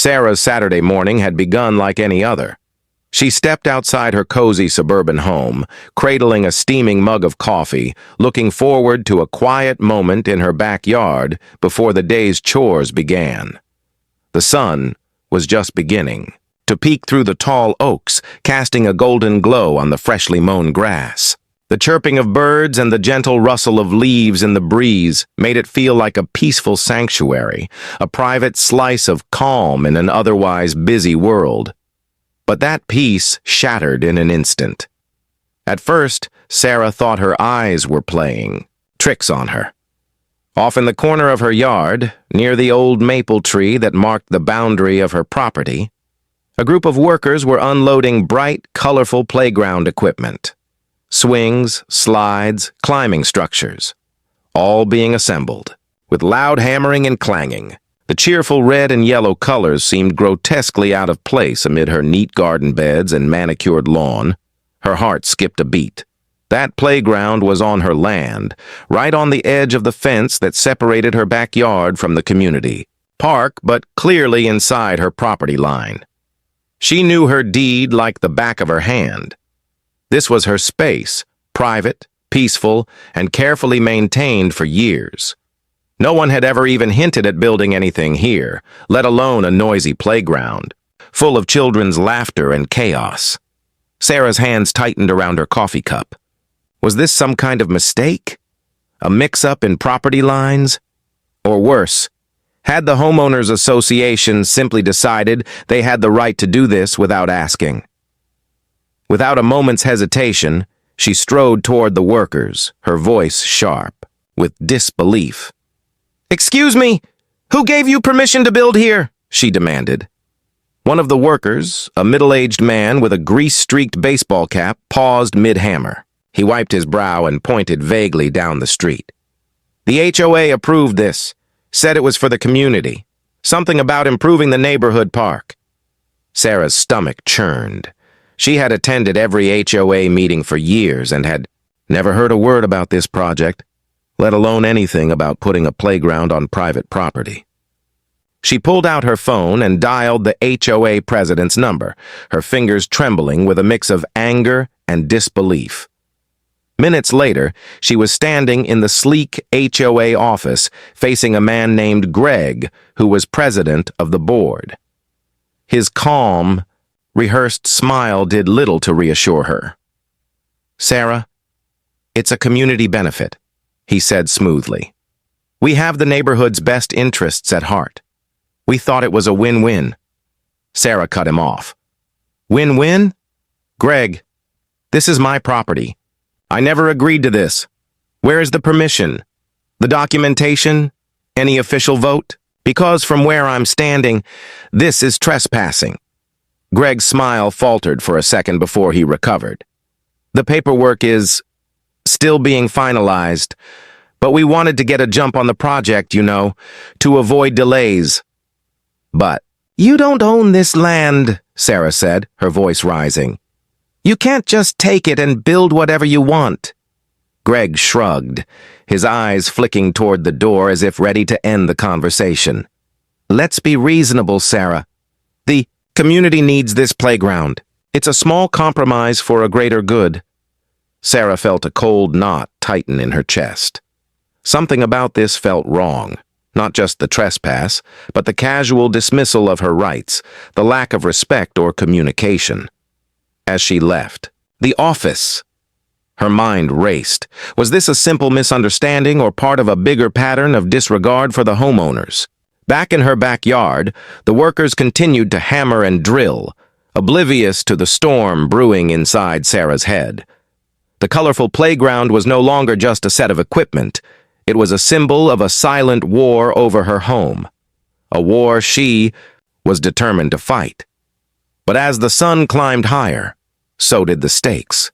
Sarah's Saturday morning had begun like any other. She stepped outside her cozy suburban home, cradling a steaming mug of coffee, looking forward to a quiet moment in her backyard before the day's chores began. The sun was just beginning to peek through the tall oaks, casting a golden glow on the freshly mown grass. The chirping of birds and the gentle rustle of leaves in the breeze made it feel like a peaceful sanctuary, a private slice of calm in an otherwise busy world. But that peace shattered in an instant. At first, Sarah thought her eyes were playing tricks on her. Off in the corner of her yard, near the old maple tree that marked the boundary of her property, a group of workers were unloading bright, colorful playground equipment. Swings, slides, climbing structures, all being assembled, with loud hammering and clanging. The cheerful red and yellow colors seemed grotesquely out of place amid her neat garden beds and manicured lawn. Her heart skipped a beat. That playground was on her land, right on the edge of the fence that separated her backyard from the community park, but clearly inside her property line. She knew her deed like the back of her hand. This was her space, private, peaceful, and carefully maintained for years. No one had ever even hinted at building anything here, let alone a noisy playground, full of children's laughter and chaos. Sarah's hands tightened around her coffee cup. Was this some kind of mistake? A mix-up in property lines? Or worse, had the homeowners association simply decided they had the right to do this without asking? Without a moment's hesitation, she strode toward the workers, her voice sharp, with disbelief. "Excuse me, who gave you permission to build here?" she demanded. One of the workers, a middle-aged man with a grease-streaked baseball cap, paused mid-hammer. He wiped his brow and pointed vaguely down the street. "The HOA approved this, said it was for the community. Something about improving the neighborhood park." Sarah's stomach churned. She had attended every HOA meeting for years and had never heard a word about this project, let alone anything about putting a playground on private property. She pulled out her phone and dialed the HOA president's number, her fingers trembling with a mix of anger and disbelief. Minutes later, she was standing in the sleek HOA office facing a man named Greg, who was president of the board. His calm, rehearsed smile did little to reassure her. "Sarah, it's a community benefit," he said smoothly. "We have the neighborhood's best interests at heart. We thought it was a win-win." Sarah cut him off. "Win-win? Greg, this is my property. I never agreed to this. Where is the permission? The documentation? Any official vote? Because from where I'm standing, this is trespassing." Greg's smile faltered for a second before he recovered. "The paperwork is still being finalized, but we wanted to get a jump on the project, you know, to avoid delays." "But you don't own this land," Sarah said, her voice rising. "You can't just take it and build whatever you want." Greg shrugged, his eyes flicking toward the door as if ready to end the conversation. "Let's be reasonable, Sarah. The community needs this playground. It's a small compromise for a greater good." Sarah felt a cold knot tighten in her chest. Something about this felt wrong. Not just the trespass, but the casual dismissal of her rights, the lack of respect or communication. As she left the office, her mind raced. Was this a simple misunderstanding or part of a bigger pattern of disregard for the homeowners? Back in her backyard, the workers continued to hammer and drill, oblivious to the storm brewing inside Sarah's head. The colorful playground was no longer just a set of equipment. It was a symbol of a silent war over her home, a war she was determined to fight. But as the sun climbed higher, so did the stakes.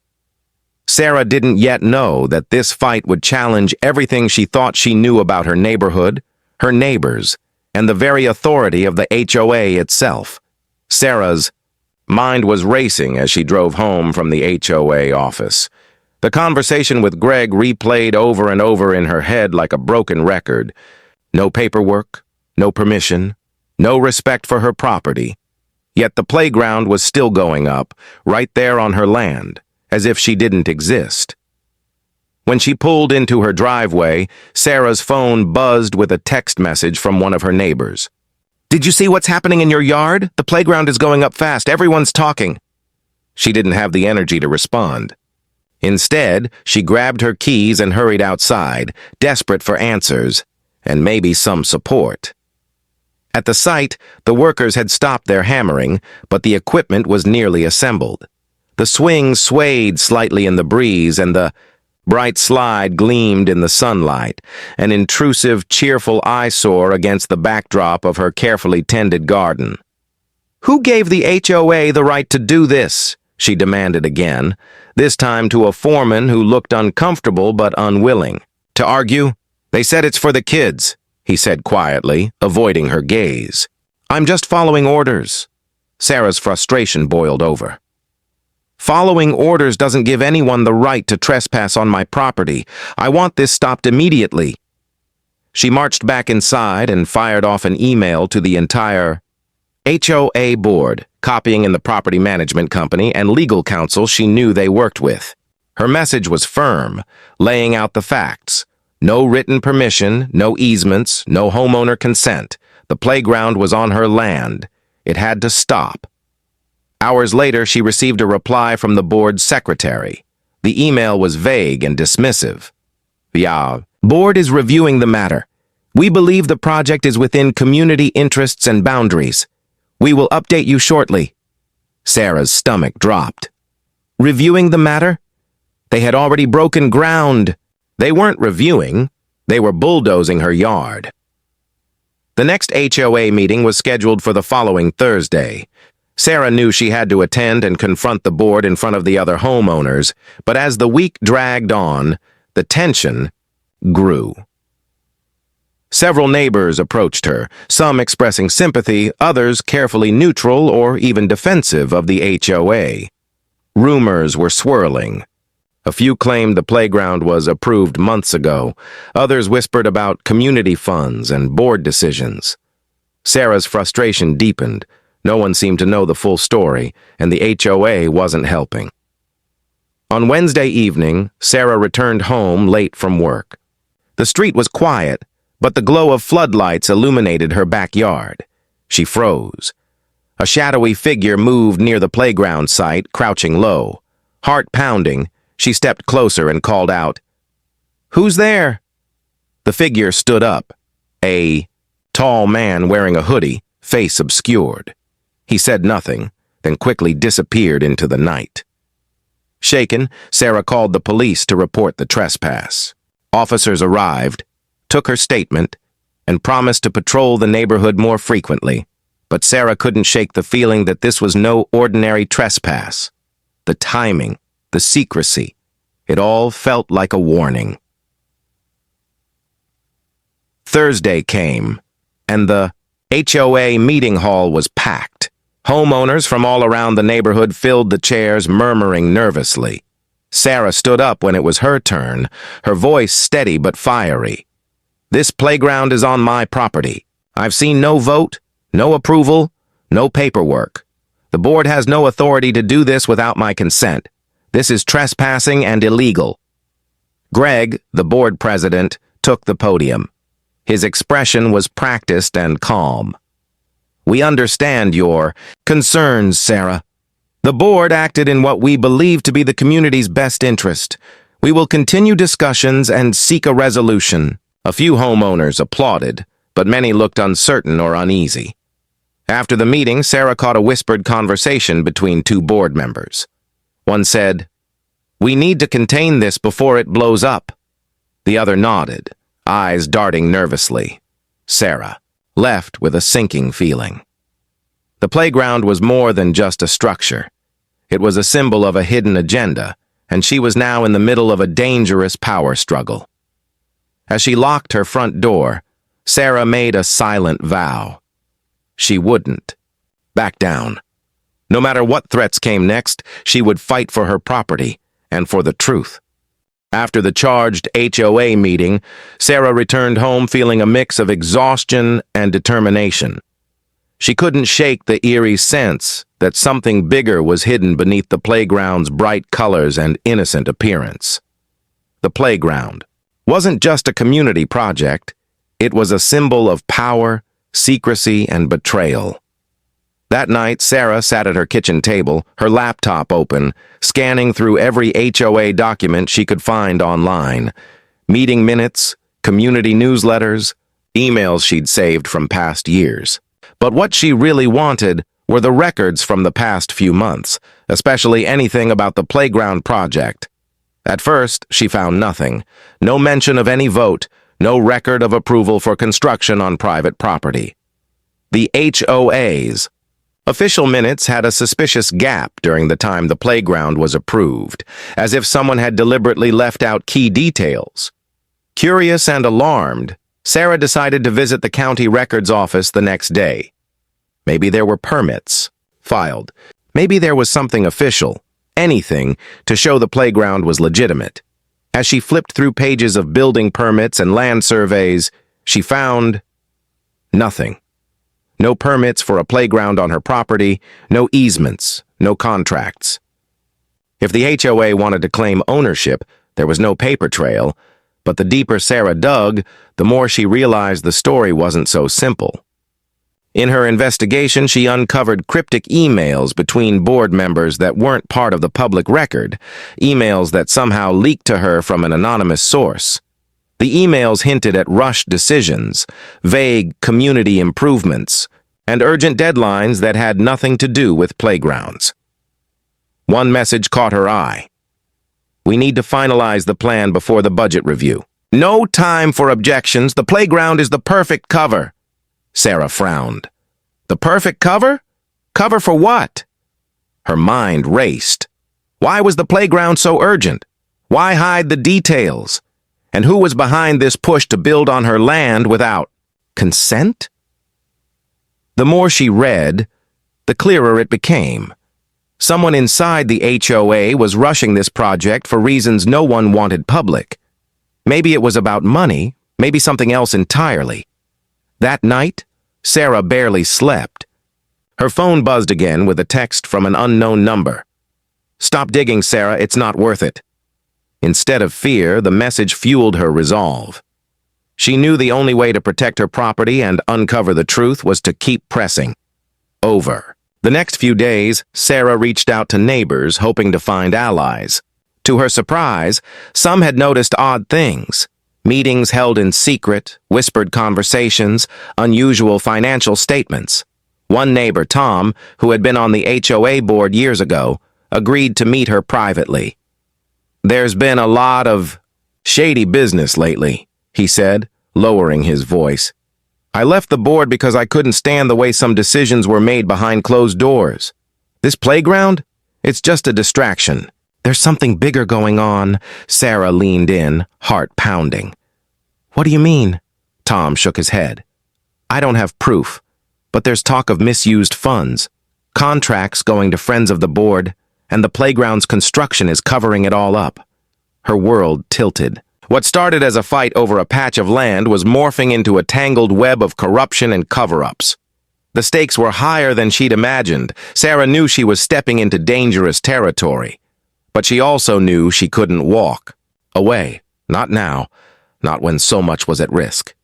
Sarah didn't yet know that this fight would challenge everything she thought she knew about her neighborhood, her neighbors, and the very authority of the HOA itself. Sarah's mind was racing as she drove home from the HOA office. The conversation with Greg replayed over and over in her head like a broken record. No paperwork, no permission, No respect for her property. Yet the playground was still going up, right there on her land, as if she didn't exist. When she pulled into her driveway, Sarah's phone buzzed with a text message from one of her neighbors. "Did you see what's happening in your yard? The playground is going up fast. Everyone's talking." She didn't have the energy to respond. Instead, she grabbed her keys and hurried outside, desperate for answers, and maybe some support. At the site, the workers had stopped their hammering, but the equipment was nearly assembled. The swing swayed slightly in the breeze, and the bright slide gleamed in the sunlight, an intrusive, cheerful eyesore against the backdrop of her carefully tended garden. "Who gave the HOA the right to do this?" she demanded again, this time to a foreman who looked uncomfortable but unwilling. "To argue? They said it's for the kids," he said quietly, avoiding her gaze. "I'm just following orders." Sarah's frustration boiled over. "Following orders doesn't give anyone the right to trespass on my property. I want this stopped immediately." She marched back inside and fired off an email to the entire HOA board, copying in the property management company and legal counsel she knew they worked with. Her message was firm, laying out the facts. No written permission, no easements, no homeowner consent. The playground was on her land. It had to stop. Hours later, she received a reply from the board's secretary. The email was vague and dismissive. "The board is reviewing the matter. We believe the project is within community interests and boundaries. We will update you shortly." Sarah's stomach dropped. Reviewing the matter? They had already broken ground. They weren't reviewing. They were bulldozing her yard. The next HOA meeting was scheduled for the following Thursday. Sarah knew she had to attend and confront the board in front of the other homeowners, but as the week dragged on, the tension grew. Several neighbors approached her, some expressing sympathy, others carefully neutral or even defensive of the HOA. Rumors were swirling. A few claimed the playground was approved months ago. Others whispered about community funds and board decisions. Sarah's frustration deepened. No one seemed to know the full story, and the HOA wasn't helping. On Wednesday evening, Sarah returned home late from work. The street was quiet, but the glow of floodlights illuminated her backyard. She froze. A shadowy figure moved near the playground site, crouching low. Heart pounding, she stepped closer and called out, "Who's there?" The figure stood up, a tall man wearing a hoodie, face obscured. He said nothing, then quickly disappeared into the night. Shaken, Sarah called the police to report the trespass. Officers arrived, took her statement, and promised to patrol the neighborhood more frequently, but Sarah couldn't shake the feeling that this was no ordinary trespass. The timing, the secrecy, it all felt like a warning. Thursday came, and the HOA meeting hall was packed. Homeowners from all around the neighborhood filled the chairs, murmuring nervously. Sarah stood up when it was her turn, her voice steady but fiery. "This playground is on my property. I've seen no vote, no approval, no paperwork. The board has no authority to do this without my consent. This is trespassing and illegal." Greg, the board president, took the podium. His expression was practiced and calm. "We understand your concerns, Sarah. The board acted in what we believe to be the community's best interest. We will continue discussions and seek a resolution." A few homeowners applauded, but many looked uncertain or uneasy. After the meeting, Sarah caught a whispered conversation between two board members. One said, "We need to contain this before it blows up." The other nodded, eyes darting nervously. Sarah, left with a sinking feeling. The playground was more than just a structure. It was a symbol of a hidden agenda, and she was now in the middle of a dangerous power struggle. As she locked her front door, Sarah made a silent vow. She wouldn't back down. No matter what threats came next, she would fight for her property and for the truth. After the charged HOA meeting, Sarah returned home feeling a mix of exhaustion and determination. She couldn't shake the eerie sense that something bigger was hidden beneath the playground's bright colors and innocent appearance. The playground wasn't just a community project. It was a symbol of power, secrecy, and betrayal. That night, Sarah sat at her kitchen table, her laptop open, scanning through every HOA document she could find online. Meeting minutes, community newsletters, emails she'd saved from past years. But what she really wanted were the records from the past few months, especially anything about the playground project. At first, she found nothing. No mention of any vote, no record of approval for construction on private property. The HOA's official minutes had a suspicious gap during the time the playground was approved, as if someone had deliberately left out key details. Curious and alarmed, Sarah decided to visit the county records office the next day. Maybe there were permits filed. Maybe there was something official, anything, to show the playground was legitimate. As she flipped through pages of building permits and land surveys, she found nothing. No permits for a playground on her property, no easements, no contracts. If the HOA wanted to claim ownership, there was no paper trail, but the deeper Sarah dug, the more she realized the story wasn't so simple. In her investigation, she uncovered cryptic emails between board members that weren't part of the public record, emails that somehow leaked to her from an anonymous source. The emails hinted at rushed decisions, vague community improvements, and urgent deadlines that had nothing to do with playgrounds. One message caught her eye. "We need to finalize the plan before the budget review. No time for objections. The playground is the perfect cover." Sarah frowned. The perfect cover? Cover for what? Her mind raced. Why was the playground so urgent? Why hide the details? And who was behind this push to build on her land without consent? The more she read, the clearer it became. Someone inside the HOA was rushing this project for reasons no one wanted public. Maybe it was about money, maybe something else entirely. That night, Sarah barely slept. Her phone buzzed again with a text from an unknown number. "Stop digging, Sarah, it's not worth it." Instead of fear, the message fueled her resolve. She knew the only way to protect her property and uncover the truth was to keep pressing. Over. The next few days, Sarah reached out to neighbors, hoping to find allies. To her surprise, some had noticed odd things. Meetings held in secret, whispered conversations, unusual financial statements. One neighbor, Tom, who had been on the HOA board years ago, agreed to meet her privately. "There's been a lot of shady business lately," he said, lowering his voice. "I left the board because I couldn't stand the way some decisions were made behind closed doors. This playground? It's just a distraction." "There's something bigger going on." Sarah leaned in, heart pounding. "What do you mean?" Tom shook his head. "I don't have proof, but there's talk of misused funds, contracts going to friends of the board, and the playground's construction is covering it all up." Her world tilted. What started as a fight over a patch of land was morphing into a tangled web of corruption and cover-ups. The stakes were higher than she'd imagined. Sarah knew she was stepping into dangerous territory. But she also knew she couldn't walk away. Not now. Not when so much was at risk.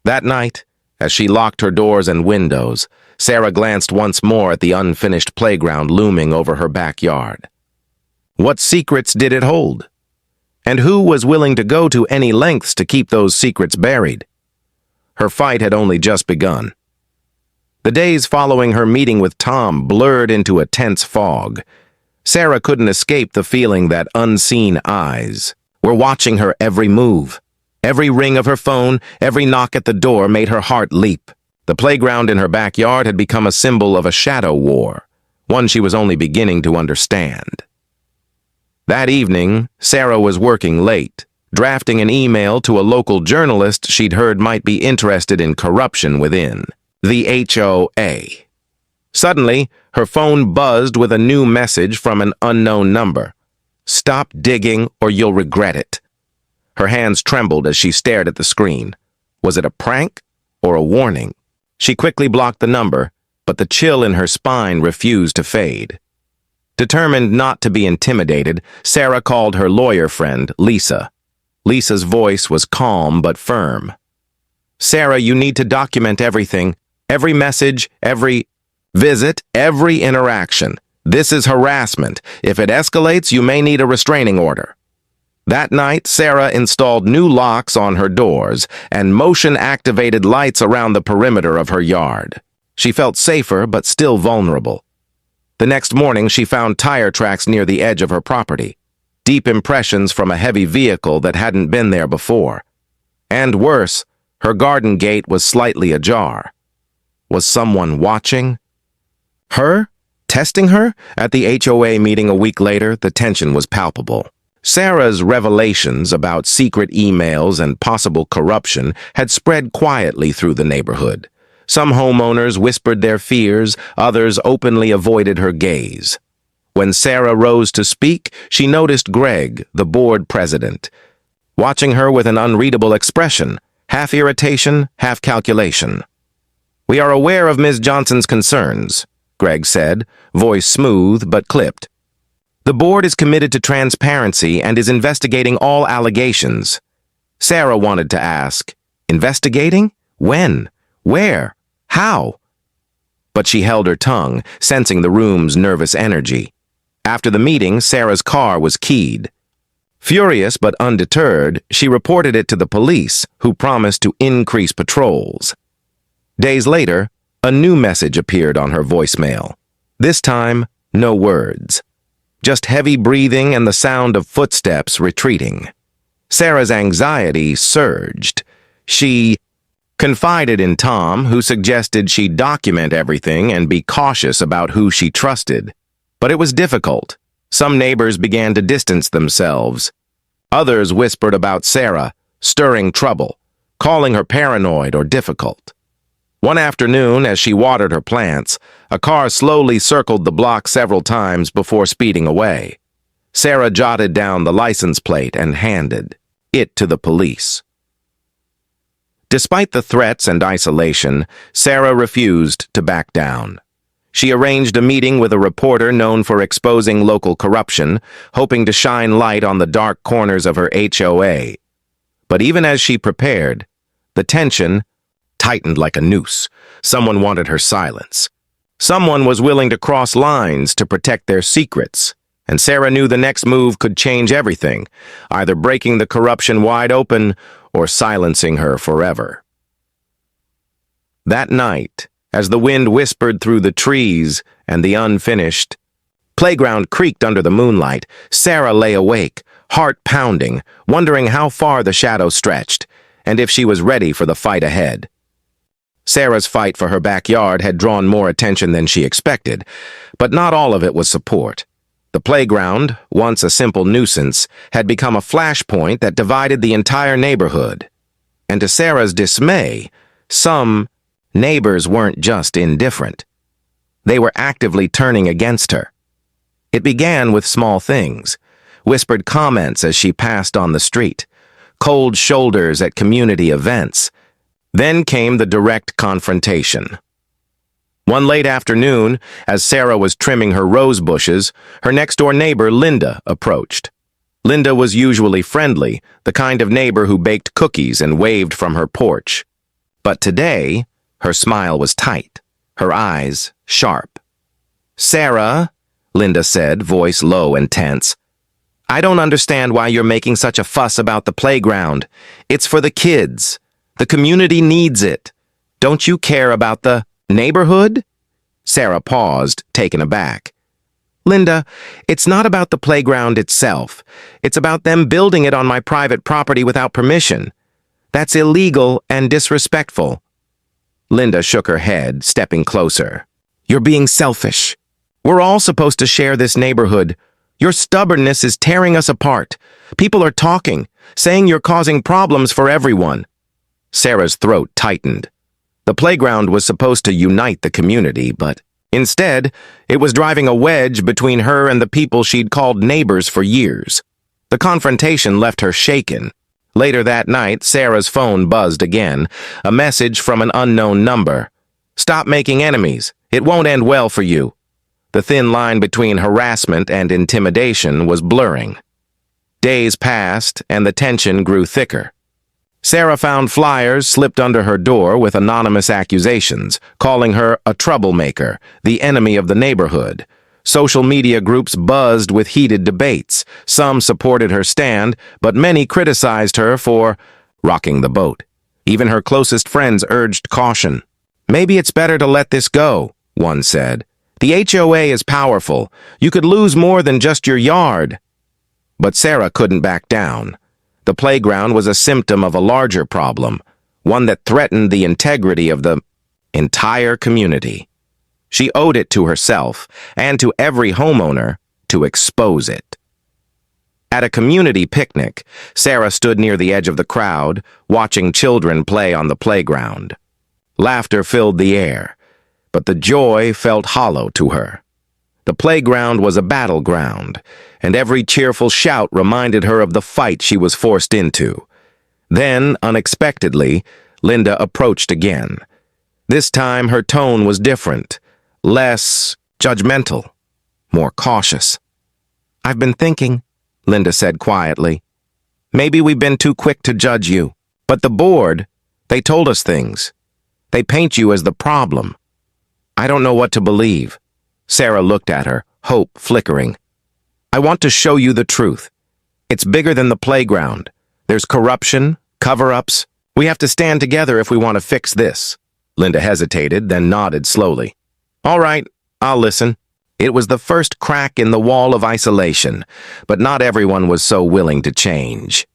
That night, as she locked her doors and windows, Sarah glanced once more at the unfinished playground looming over her backyard. What secrets did it hold? And who was willing to go to any lengths to keep those secrets buried? Her fight had only just begun. The days following her meeting with Tom blurred into a tense fog. Sarah couldn't escape the feeling that unseen eyes were watching her every move. Every ring of her phone, every knock at the door made her heart leap. The playground in her backyard had become a symbol of a shadow war, one she was only beginning to understand. That evening, Sarah was working late, drafting an email to a local journalist she'd heard might be interested in corruption within the HOA. Suddenly, her phone buzzed with a new message from an unknown number. "Stop digging or you'll regret it." Her hands trembled as she stared at the screen. Was it a prank or a warning? She quickly blocked the number, but the chill in her spine refused to fade. Determined not to be intimidated, Sarah called her lawyer friend, Lisa. Lisa's voice was calm but firm. "Sarah, you need to document everything. Every message, every visit, every interaction. This is harassment. If it escalates, you may need a restraining order." That night, Sarah installed new locks on her doors and motion-activated lights around the perimeter of her yard. She felt safer but still vulnerable. The next morning, she found tire tracks near the edge of her property, deep impressions from a heavy vehicle that hadn't been there before. And worse, her garden gate was slightly ajar. Was someone watching? Her? Testing her? At the HOA meeting a week later, the tension was palpable. Sarah's revelations about secret emails and possible corruption had spread quietly through the neighborhood. Some homeowners whispered their fears, others openly avoided her gaze. When Sarah rose to speak, she noticed Greg, the board president, watching her with an unreadable expression, half irritation, half calculation. "We are aware of Ms. Johnson's concerns," Greg said, voice smooth but clipped. "The board is committed to transparency and is investigating all allegations." Sarah wanted to ask, "Investigating? When? Where? How?" But she held her tongue, sensing the room's nervous energy. After the meeting, Sarah's car was keyed. Furious but undeterred, she reported it to the police, who promised to increase patrols. Days later, a new message appeared on her voicemail. This time, no words. Just heavy breathing and the sound of footsteps retreating. Sarah's anxiety surged. She confided in Tom, who suggested she document everything and be cautious about who she trusted. But it was difficult. Some neighbors began to distance themselves. Others whispered about Sarah, stirring trouble, calling her paranoid or difficult. One afternoon, as she watered her plants, a car slowly circled the block several times before speeding away. Sarah jotted down the license plate and handed it to the police. Despite the threats and isolation, Sarah refused to back down. She arranged a meeting with a reporter known for exposing local corruption, hoping to shine light on the dark corners of her HOA. But even as she prepared, the tension tightened like a noose. Someone wanted her silence. Someone was willing to cross lines to protect their secrets, and Sarah knew the next move could change everything, either breaking the corruption wide open or silencing her forever. That night, as the wind whispered through the trees and the unfinished playground creaked under the moonlight, Sarah lay awake, heart pounding, wondering how far the shadow stretched, and if she was ready for the fight ahead. Sarah's fight for her backyard had drawn more attention than she expected, but not all of it was support. The playground, once a simple nuisance, had become a flashpoint that divided the entire neighborhood. And to Sarah's dismay, some neighbors weren't just indifferent. They were actively turning against her. It began with small things, whispered comments as she passed on the street, cold shoulders at community events. Then came the direct confrontation. One late afternoon, as Sarah was trimming her rose bushes, her next-door neighbor, Linda, approached. Linda was usually friendly, the kind of neighbor who baked cookies and waved from her porch. But today, her smile was tight, her eyes sharp. "Sarah," Linda said, voice low and tense, "I don't understand why you're making such a fuss about the playground. It's for the kids. The community needs it. Don't you care about the neighborhood?" Sarah paused, taken aback. "Linda, it's not about the playground itself. It's about them building it on my private property without permission. That's illegal and disrespectful." Linda shook her head, stepping closer. "You're being selfish. We're all supposed to share this neighborhood. Your stubbornness is tearing us apart. People are talking, saying you're causing problems for everyone." Sarah's throat tightened. The playground was supposed to unite the community, but instead, it was driving a wedge between her and the people she'd called neighbors for years. The confrontation left her shaken. Later that night, Sarah's phone buzzed again, a message from an unknown number. Stop making enemies. It won't end well for you. The thin line between harassment and intimidation was blurring. Days passed, and the tension grew thicker. Sarah found flyers slipped under her door with anonymous accusations, calling her a troublemaker, the enemy of the neighborhood. Social media groups buzzed with heated debates. Some supported her stand, but many criticized her for rocking the boat. Even her closest friends urged caution. "Maybe it's better to let this go," one said. "The HOA is powerful. You could lose more than just your yard." But Sarah couldn't back down. The playground was a symptom of a larger problem, one that threatened the integrity of the entire community. She owed it to herself and to every homeowner to expose it. At a community picnic, Sarah stood near the edge of the crowd, watching children play on the playground. Laughter filled the air, but the joy felt hollow to her. The playground was a battleground, and every cheerful shout reminded her of the fight she was forced into. Then, unexpectedly, Linda approached again. This time her tone was different, less judgmental, more cautious. "I've been thinking," Linda said quietly. "Maybe we've been too quick to judge you. But the board, they told us things. They paint you as the problem. I don't know what to believe." Sarah looked at her, hope flickering. "I want to show you the truth. It's bigger than the playground. There's corruption, cover-ups. We have to stand together if we want to fix this." Linda hesitated, then nodded slowly. "All right, I'll listen." It was the first crack in the wall of isolation, but not everyone was so willing to change.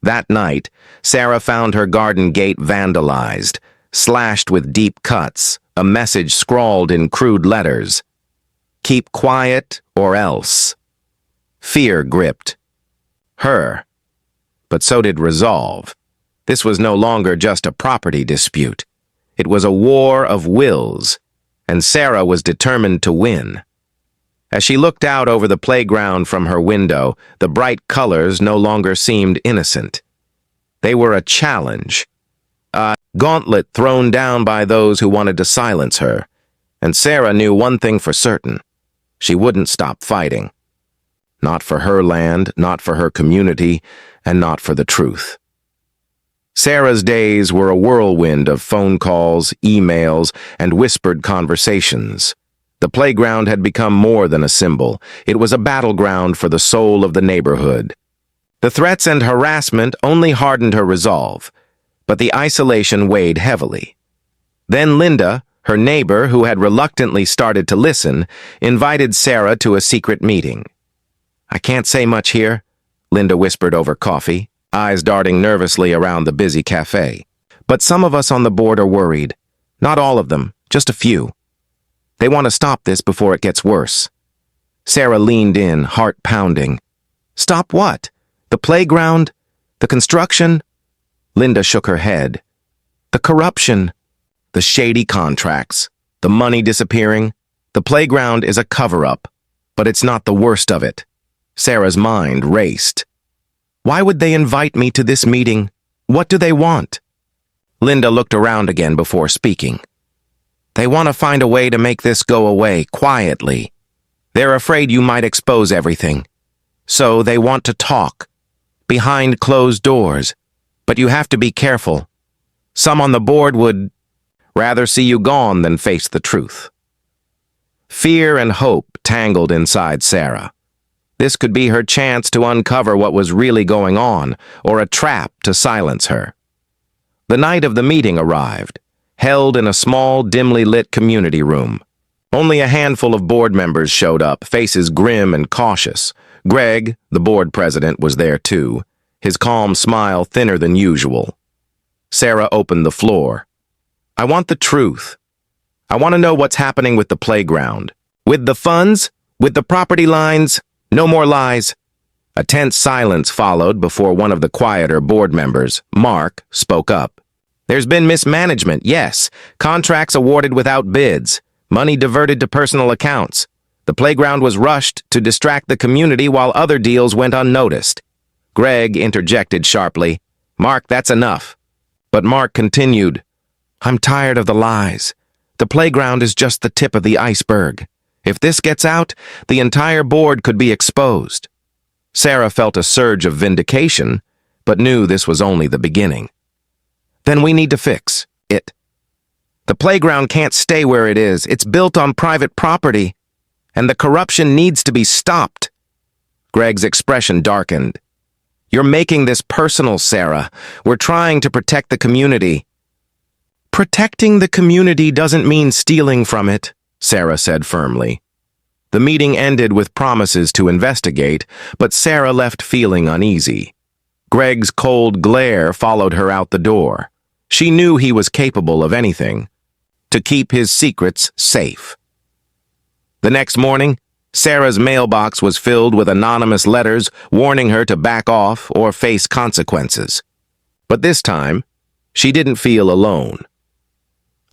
That night, Sarah found her garden gate vandalized, slashed with deep cuts, a message scrawled in crude letters. "Keep quiet or else." Fear gripped her, but so did resolve. This was no longer just a property dispute. It was a war of wills, and Sarah was determined to win. As she looked out over the playground from her window, the bright colors no longer seemed innocent. They were a challenge, a gauntlet thrown down by those who wanted to silence her. And Sarah knew one thing for certain. She wouldn't stop fighting. Not for her land, not for her community, and not for the truth. Sarah's days were a whirlwind of phone calls, emails, and whispered conversations. The playground had become more than a symbol. It was a battleground for the soul of the neighborhood. The threats and harassment only hardened her resolve, but the isolation weighed heavily. Then Linda, her neighbor who had reluctantly started to listen, invited Sarah to a secret meeting. "I can't say much here," Linda whispered over coffee, eyes darting nervously around the busy cafe. "But some of us on the board are worried. Not all of them, just a few. They want to stop this before it gets worse." Sarah leaned in, heart pounding. "Stop what? The playground? The construction?" Linda shook her head. "The corruption. The shady contracts. The money disappearing. The playground is a cover-up, but it's not the worst of it." Sarah's mind raced. "Why would they invite me to this meeting? What do they want?" Linda looked around again before speaking. "They want to find a way to make this go away quietly. They're afraid you might expose everything. So they want to talk, behind closed doors. But you have to be careful. Some on the board would rather see you gone than face the truth." Fear and hope tangled inside Sarah. This could be her chance to uncover what was really going on, or a trap to silence her. The night of the meeting arrived, held in a small, dimly lit community room. Only a handful of board members showed up, faces grim and cautious. Greg, the board president, was there too, his calm smile thinner than usual. Sarah opened the floor. "I want the truth. I want to know what's happening with the playground. With the funds? With the property lines? No more lies." A tense silence followed before one of the quieter board members, Mark, spoke up. "There's been mismanagement, yes. Contracts awarded without bids. Money diverted to personal accounts. The playground was rushed to distract the community while other deals went unnoticed." Greg interjected sharply, "Mark, that's enough." But Mark continued, "I'm tired of the lies. The playground is just the tip of the iceberg. If this gets out, the entire board could be exposed. Sarah felt a surge of vindication, but knew this was only the beginning. Then we need to fix it. The playground can't stay where it is. It's built on private property, and the corruption needs to be stopped. Greg's expression darkened. You're making this personal, Sarah. We're trying to protect the community. Protecting the community doesn't mean stealing from it, Sarah said firmly. The meeting ended with promises to investigate, but Sarah left feeling uneasy. Greg's cold glare followed her out the door. She knew he was capable of anything, to keep his secrets safe. The next morning, Sarah's mailbox was filled with anonymous letters warning her to back off or face consequences. But this time, she didn't feel alone.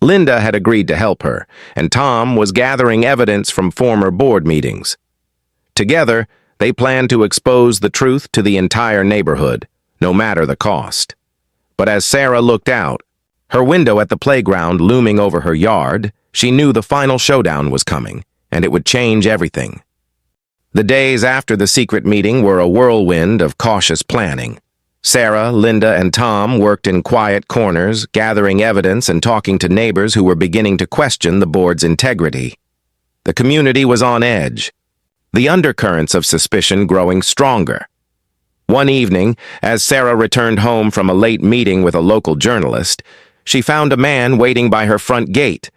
Linda had agreed to help her, and Tom was gathering evidence from former board meetings. Together, they planned to expose the truth to the entire neighborhood, no matter the cost. But as Sarah looked out, her window at the playground looming over her yard, she knew the final showdown was coming, and it would change everything. The days after the secret meeting were a whirlwind of cautious planning. Sarah, Linda, and Tom worked in quiet corners, gathering evidence and talking to neighbors who were beginning to question the board's integrity. The community was on edge, the undercurrents of suspicion growing stronger. One evening, as Sarah returned home from a late meeting with a local journalist, she found a man waiting by her front gate.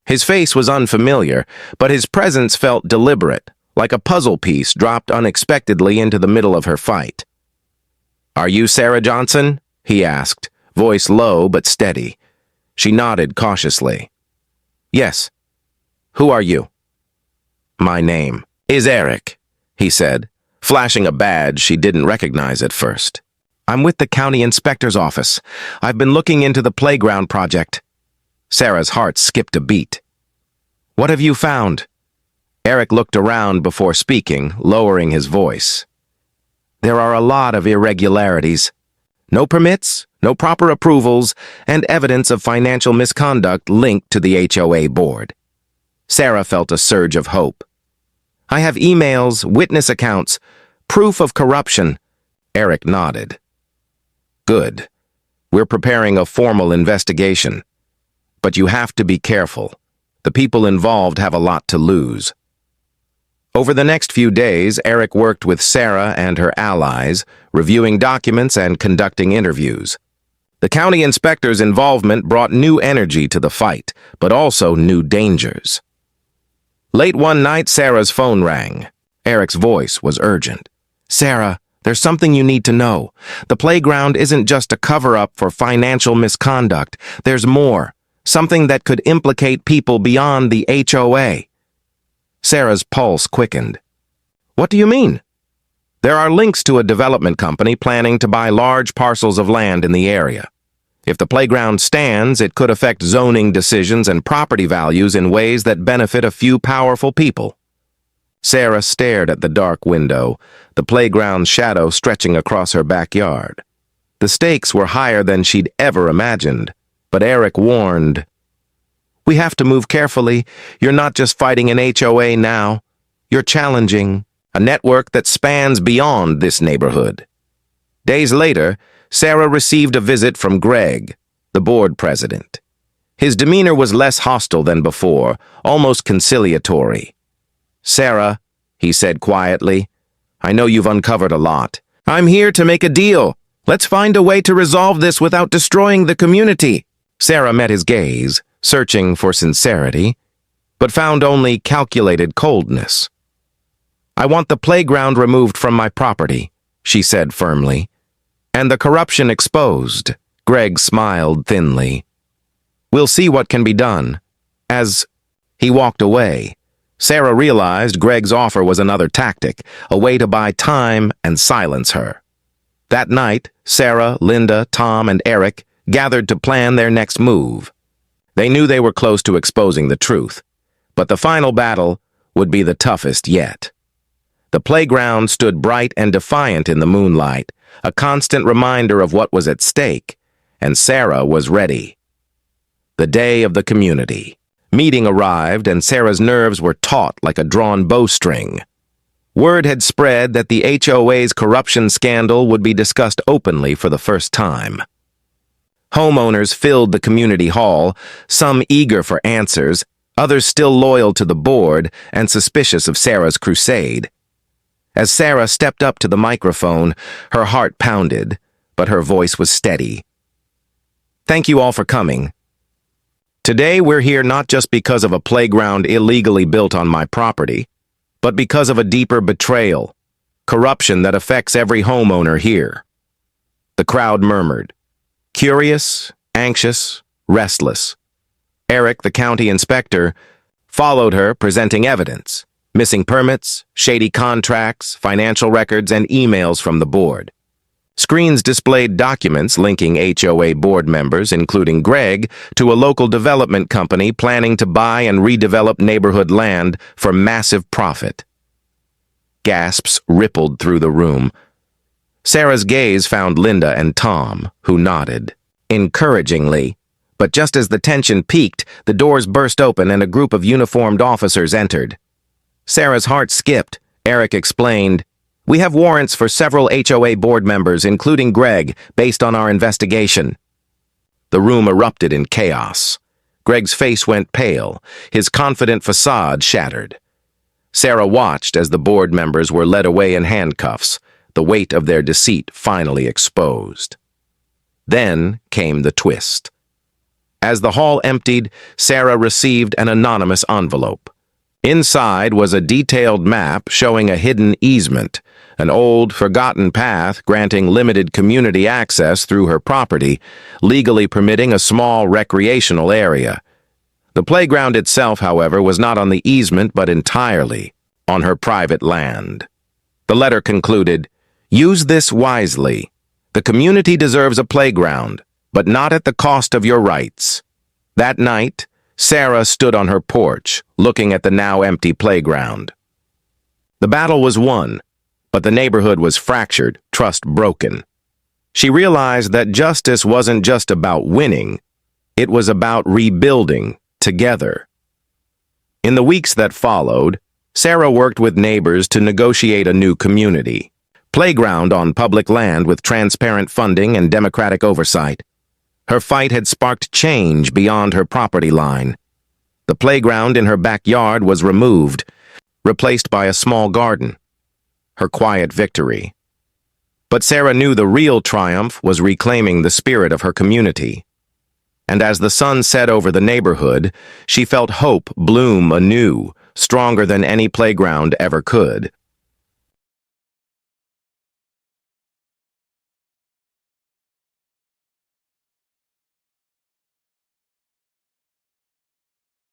His face was unfamiliar, but his presence felt deliberate, like a puzzle piece dropped unexpectedly into the middle of her fight. "Are you Sarah Johnson?" he asked, voice low but steady. She nodded cautiously. "Yes. Who are you?" "My name is Eric," he said, flashing a badge she didn't recognize at first. "I'm with the county inspector's office. I've been looking into the playground project." Sarah's heart skipped a beat. "What have you found?" Eric looked around before speaking, lowering his voice. "There are a lot of irregularities. No permits, no proper approvals, and evidence of financial misconduct linked to the HOA board." Sarah felt a surge of hope. "I have emails, witness accounts, proof of corruption." Eric nodded. "Good. We're preparing a formal investigation. But you have to be careful. The people involved have a lot to lose." Over the next few days, Eric worked with Sarah and her allies, reviewing documents and conducting interviews. The county inspector's involvement brought new energy to the fight, but also new dangers. Late one night, Sarah's phone rang. Eric's voice was urgent. "Sarah, there's something you need to know. The playground isn't just a cover-up for financial misconduct. There's more, something that could implicate people beyond the HOA." Sarah's pulse quickened. "What do you mean?" "There are links to a development company planning to buy large parcels of land in the area. If the playground stands, it could affect zoning decisions and property values in ways that benefit a few powerful people." Sarah stared at the dark window, the playground's shadow stretching across her backyard. The stakes were higher than she'd ever imagined, but Eric warned, "We have to move carefully. You're not just fighting an HOA now. You're challenging a network that spans beyond this neighborhood." Days later, Sarah received a visit from Greg, the board president. His demeanor was less hostile than before, almost conciliatory. "Sarah," he said quietly, "I know you've uncovered a lot. I'm here to make a deal. Let's find a way to resolve this without destroying the community." Sarah met his gaze, searching for sincerity, but found only calculated coldness. "I want the playground removed from my property," she said firmly, "and the corruption exposed." Greg smiled thinly. "We'll see what can be done." As he walked away, Sarah realized Greg's offer was another tactic, a way to buy time and silence her. That night, Sarah, Linda, Tom, and Eric gathered to plan their next move. They knew they were close to exposing the truth, but the final battle would be the toughest yet. The playground stood bright and defiant in the moonlight, a constant reminder of what was at stake, and Sarah was ready. The day of the community. Meeting arrived, and Sarah's nerves were taut like a drawn bowstring. Word had spread that the HOA's corruption scandal would be discussed openly for the first time. Homeowners filled the community hall, some eager for answers, others still loyal to the board and suspicious of Sarah's crusade. As Sarah stepped up to the microphone, her heart pounded, but her voice was steady. Thank you all for coming. Today we're here not just because of a playground illegally built on my property, but because of a deeper betrayal, corruption that affects every homeowner here. The crowd murmured. Curious, anxious, restless. Eric, the county inspector, followed her, presenting evidence, missing permits, shady contracts, financial records, and emails from the board. Screens displayed documents linking HOA board members, including Greg, to a local development company planning to buy and redevelop neighborhood land for massive profit. Gasps rippled through the room. Sarah's gaze found Linda and Tom, who nodded encouragingly. But just as the tension peaked, the doors burst open and a group of uniformed officers entered. Sarah's heart skipped. Eric explained, "We have warrants for several HOA board members, including Greg, based on our investigation." The room erupted in chaos. Greg's face went pale, his confident facade shattered. Sarah watched as the board members were led away in handcuffs, the weight of their deceit finally exposed. Then came the twist. As the hall emptied, Sarah received an anonymous envelope. Inside was a detailed map showing a hidden easement, an old, forgotten path granting limited community access through her property, legally permitting a small recreational area. The playground itself, however, was not on the easement but entirely on her private land. The letter concluded, "Use this wisely. The community deserves a playground, but not at the cost of your rights." That night, Sarah stood on her porch, looking at the now empty playground. The battle was won, but the neighborhood was fractured, trust broken. She realized that justice wasn't just about winning, it was about rebuilding together. In the weeks that followed, Sarah worked with neighbors to negotiate a new community. Playground on public land with transparent funding and democratic oversight. Her fight had sparked change beyond her property line. The playground in her backyard was removed, replaced by a small garden. Her quiet victory. But Sarah knew the real triumph was reclaiming the spirit of her community. And as the sun set over the neighborhood, she felt hope bloom anew, stronger than any playground ever could.